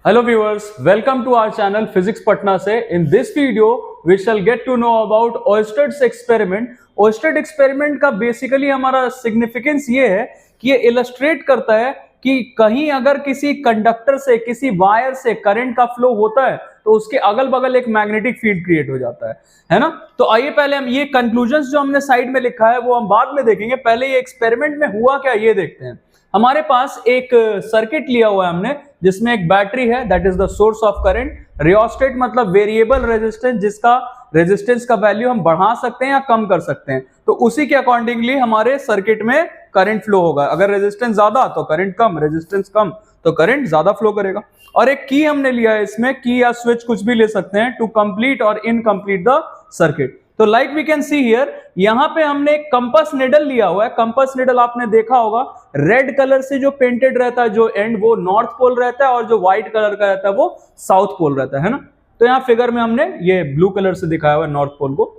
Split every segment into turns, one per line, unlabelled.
Hello viewers, welcome to our channel Physics Patna से. In this video, we shall get to know about Oersted's experiment. Oersted experiment का basically हमारा significance ये है कि ये illustrate करता है कि कहीं अगर किसी कंडक्टर से किसी वायर से करंट का फ्लो होता है तो उसके अगल बगल एक मैग्नेटिक फील्ड क्रिएट हो जाता है ना. तो आइए पहले हम ये कंक्लूजन्स जो हमने साइड में लिखा है वो हम बाद में देखेंगे. पहले ये एक्सपेरिमेंट में हुआ क्या ये देखते हैं. हमारे पास एक सर्किट लिया हुआ है हमने जिसमें एक बैटरी है, that is the source of current. Rheostat मतलब वेरिएबल रेजिस्टेंस, जिसका रेजिस्टेंस का वैल्यू हम बढ़ा सकते हैं या कम कर सकते हैं. तो उसी के अकॉर्डिंगली हमारे सर्किट में करंट फ्लो होगा. अगर रेजिस्टेंस ज्यादा तो करंट कम, रेजिस्टेंस कम तो करंट ज्यादा फ्लो करेगा. और एक की हमने लिया है, इसमें की या स्विच कुछ भी ले सकते हैं टू कंप्लीट और इनकम्प्लीट द सर्किट. तो like we can see here, यहां पे हमने एक कंपास निडल लिया हुआ है. कंपास निडल आपने देखा होगा, रेड कलर से जो पेंटेड रहता है जो एंड वो नॉर्थ पोल रहता है और जो व्हाइट कलर का रहता है वो साउथ पोल रहता है ना. तो यहाँ फिगर में हमने ये ब्लू कलर से दिखाया हुआ है नॉर्थ पोल को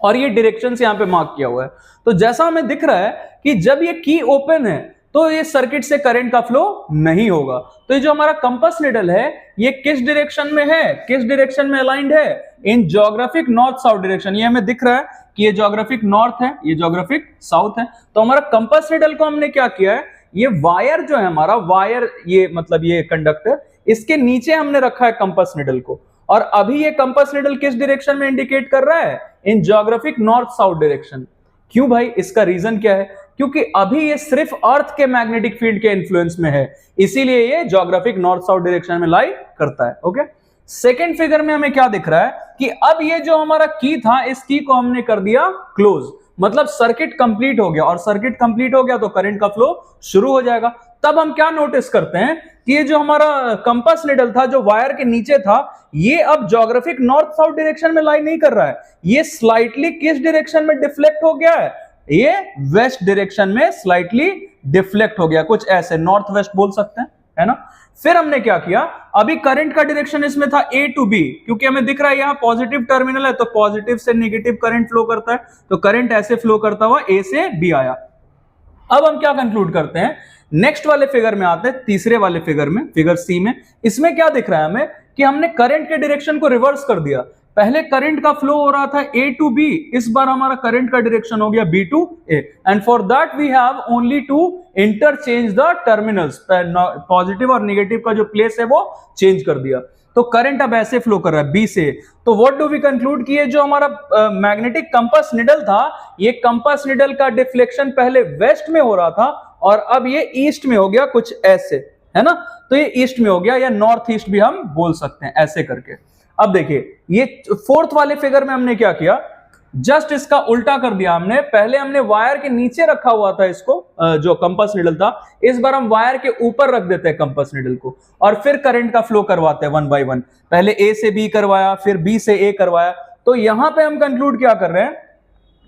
और ये डायरेक्शन से यहाँ पे मार्क किया हुआ है. तो जैसा हमें दिख रहा है कि जब ये की ओपन है तो ये सर्किट से करंट का फ्लो नहीं होगा. तो ये जो हमारा कंपास निडल है ये किस डायरेक्शन में है, किस डायरेक्शन में अलाइंड है? इन ज्योग्राफिक नॉर्थ साउथ डायरेक्शन. ये हमें दिख रहा है कि ये ज्योग्राफिक नॉर्थ है, ये ज्योग्राफिक साउथ है. तो हमारा कंपास निडल को हमने क्या किया है, ये वायर जो है हमारा वायर, ये मतलब ये कंडक्टर, इसके नीचे हमने रखा है कंपास निडल को. और अभी ये कंपास निडल किस डायरेक्शन में इंडिकेट कर रहा है? इन ज्योग्राफिक नॉर्थ साउथ डायरेक्शन. क्यों भाई, इसका रीजन क्या है? क्योंकि अभी ये सिर्फ अर्थ के मैग्नेटिक फील्ड के इन्फ्लुएंस में है, इसीलिए ये ज्योग्राफिक नॉर्थ साउथ डायरेक्शन में लाई करता है. ओके. सेकेंड फिगर में हमें क्या दिख रहा है कि अब ये जो हमारा की था, इस की को हमने कर दिया क्लोज, मतलब सर्किट कंप्लीट हो गया. और सर्किट कंप्लीट हो गया तो करंट का फ्लो शुरू हो जाएगा. तब हम क्या नोटिस करते हैं कि ये जो हमारा कंपास निडल था जो वायर के नीचे था, ये अब ज्योग्राफिक नॉर्थ साउथ डायरेक्शन में लाई नहीं कर रहा है. ये स्लाइटली किस डायरेक्शन में डिफ्लेक्ट हो गया है? ये वेस्ट डायरेक्शन में स्लाइटली डिफ्लेक्ट हो गया, कुछ ऐसे नॉर्थ वेस्ट बोल सकते हैं, है ना. फिर हमने क्या किया, अभी करंट का डायरेक्शन इसमें था ए टू बी, क्योंकि हमें दिख रहा है यहां पॉजिटिव टर्मिनल है तो पॉजिटिव से नेगेटिव करंट फ्लो करता है. तो करंट ऐसे फ्लो करता हुआ ए से बी आया. अब हम क्या कंक्लूड करते हैं, नेक्स्ट वाले फिगर में आते हैं, तीसरे वाले फिगर में, फिगर सी में. इसमें क्या दिख रहा है हमें कि हमने करंट के डायरेक्शन को रिवर्स कर दिया. पहले करंट का फ्लो हो रहा था ए टू बी, इस बार हमारा करंट का डायरेक्शन हो गया B to A. And for that we have only to interchange the terminals. Positive और नेगेटिव का जो प्लेस है वो चेंज कर दिया. तो करंट अब ऐसे फ्लो कर रहा है बी से. तो व्हाट डू वी कंक्लूड कि ये जो हमारा मैग्नेटिक कंपास निडल था, ये कंपास निडल का डिफ्लेक्शन पहले वेस्ट में हो रहा था और अब ये ईस्ट में हो गया, कुछ ऐसे, है ना. तो ये ईस्ट में हो गया या नॉर्थ ईस्ट भी हम बोल सकते हैं ऐसे करके. अब देखिए ये फोर्थ वाले फिगर में हमने क्या किया, जस्ट इसका उल्टा कर दिया हमने. पहले हमने वायर के नीचे रखा हुआ था इसको, जो कंपास निडल था, इस बार हम वायर के ऊपर रख देते हैं कंपास निडल को और फिर करंट का फ्लो करवाते हैं वन बाय वन. पहले ए से बी करवाया, फिर बी से ए करवाया. तो यहां पे हम कंक्लूड क्या कर रहे हैं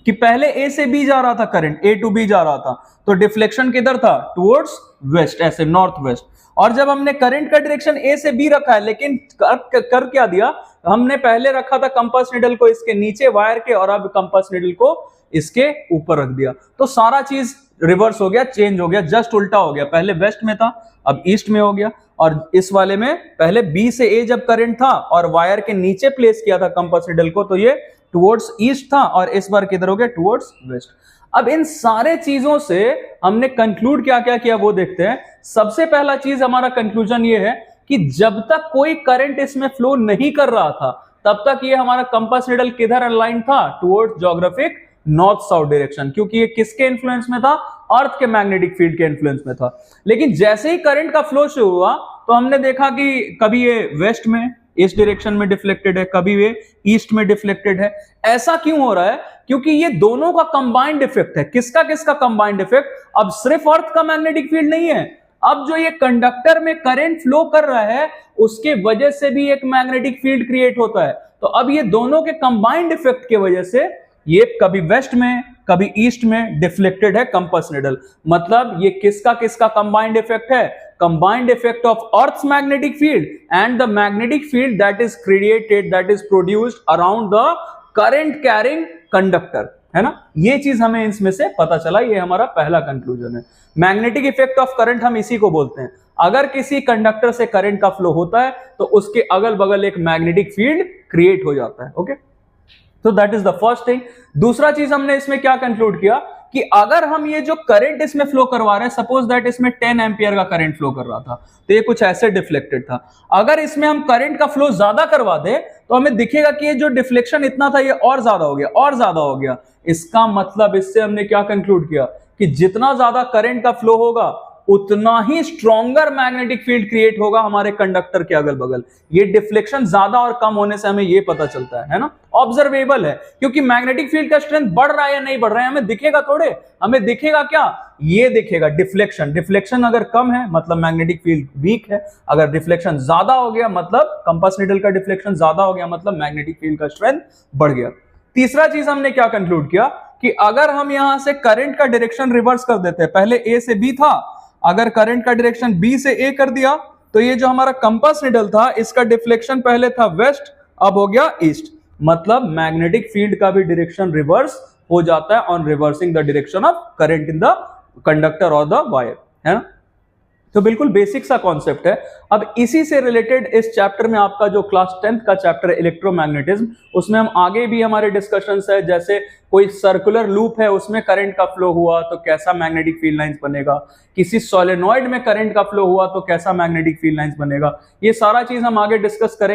कि पहले ए से बी जा रहा था करंट, ए टू बी जा रहा था, तो डिफ्लेक्शन किधर था? टुवर्ड्स वेस्ट, ऐसे नॉर्थ वेस्ट. और जब हमने करंट का डायरेक्शन ए से बी रखा है, लेकिन कर क्या दिया, हमने पहले रखा था कंपास निडल को इसके नीचे वायर के और अब कंपास निडल को इसके ऊपर रख दिया. तो सारा चीज रिवर्स हो गया, चेंज हो गया, जस्ट उल्टा हो गया. पहले वेस्ट में था अब ईस्ट में हो गया. और इस वाले में पहले बी से ए जब करंट था और वायर के नीचे प्लेस किया था कंपास निडल को, तो ये टुवर्ड्स ईस्ट था और इस बार किधर हो गया? Towards waste. अब इन सारे चीजों से हमने कंक्लूड क्या क्या किया वो देखते हैं. सबसे पहला चीज हमारा कंक्लूजन ये है कि जब तक कोई करंट इसमें फ्लो नहीं कर रहा था तब तक ये हमारा कंपास निडल किधर अलाइन था? Towards geographic north south direction, क्योंकि ये किसके इन्फ्लुएंस में था? अर्थ के मैग्नेटिक फील्ड के इन्फ्लुएंस में था. लेकिन जैसे ही करंट का फ्लो शुरू हुआ तो हमने देखा कि कभी ये वेस्ट में इस डायरेक्शन में डिफ्लेक्टेड है, कभी ये ईस्ट में डिफ्लेक्टेड है. ऐसा क्यों हो रहा है? क्योंकि ये दोनों का कंबाइंड इफेक्ट है. किसका किसका कंबाइंड इफेक्ट? अब सिर्फ अर्थ का मैग्नेटिक फील्ड नहीं है, अब जो ये कंडक्टर में करंट फ्लो कर रहा है उसके वजह से भी एक मैग्नेटिक फील्ड क्रिएट होता है. तो अब ये दोनों के कंबाइंड इफेक्ट की वजह से ये कभी वेस्ट में कभी ईस्ट में डिफ्लेक्टेड है कंपास निडल. मतलब ये किसका किसका कंबाइंड इफेक्ट है? Combined effect of earth's magnetic field and the magnetic field that is created, that is produced around the current carrying conductor, है ना. ये चीज हमें इसमें से पता चला, ये हमारा पहला कंक्लूजन है. मैग्नेटिक इफेक्ट ऑफ करंट हम इसी को बोलते हैं. अगर किसी कंडक्टर से करंट का फ्लो होता है तो उसके अगल बगल एक मैग्नेटिक फील्ड क्रिएट हो जाता है। ओके, तो that is the first thing. दूसरा चीज हमने इसमें क्या कंक्लूड किया कि अगर हम ये जो करंट इसमें फ्लो करवा रहे हैं, सपोज दैट इसमें 10 एम्पियर का करंट फ्लो कर रहा था, तो ये कुछ ऐसे डिफ्लेक्टेड था। अगर इसमें हम करंट का फ्लो ज्यादा करवा दें तो हमें दिखेगा कि ये जो डिफ्लेक्शन इतना था ये और ज्यादा हो गया, और ज्यादा हो गया। इसका मतलब इससे हमने क्या कंक्लूड किया कि जितना ज्यादा करंट का फ्लो होगा उतना ही स्ट्रॉन्गर मैग्नेटिक फील्ड क्रिएट होगा हमारे कंडक्टर के अगल बगल। ये डिफ्लेक्शन ज्यादा और कम होने से हमें ये पता चलता है ना, ऑब्जर्वेबल है, क्योंकि मैग्नेटिक फील्ड का स्ट्रेंथ बढ़ रहा है या नहीं बढ़ रहा है हमें दिखेगा थोड़े, हमें दिखेगा क्या, ये दिखेगा डिफ्लेक्शन। डिफ्लेक्शन अगर कम है मतलब मैग्नेटिक फील्ड वीक है, अगर डिफ्लेक्शन ज्यादा हो गया मतलब कंपास नीडल का डिफ्लेक्शन ज्यादा हो गया मतलब मैग्नेटिक फील्ड का स्ट्रेंथ बढ़ गया। तीसरा चीज हमने क्या कंक्लूड किया कि अगर हम यहां से करंट का डायरेक्शन रिवर्स कर देते हैं, पहले ए से बी था, अगर करंट का डायरेक्शन बी से ए कर दिया तो ये जो हमारा कंपास निडल था इसका डिफ्लेक्शन पहले था वेस्ट, अब हो गया ईस्ट, मतलब मैग्नेटिक फील्ड का भी डायरेक्शन रिवर्स हो जाता है on reversing the direction of current in the conductor और द वायर, है ना। तो बिल्कुल बेसिक सा कॉन्सेप्ट है। अब इसी से रिलेटेड इस चैप्टर में आपका जो क्लास 10th का चैप्टर है इलेक्ट्रोमैग्नेटिज्म, उसमें हम आगे भी हमारे डिस्कशंस है, जैसे कोई सर्कुलर लूप है उसमें करंट का फ्लो हुआ तो कैसा मैग्नेटिक फील्ड लाइंस बनेगा, किसी सोलेनॉइड में करंट का फ्लो हुआ तो कैसा मैग्नेटिक फील्ड लाइंस बनेगा, ये सारा चीज हम आगे डिस्कस करेंगे।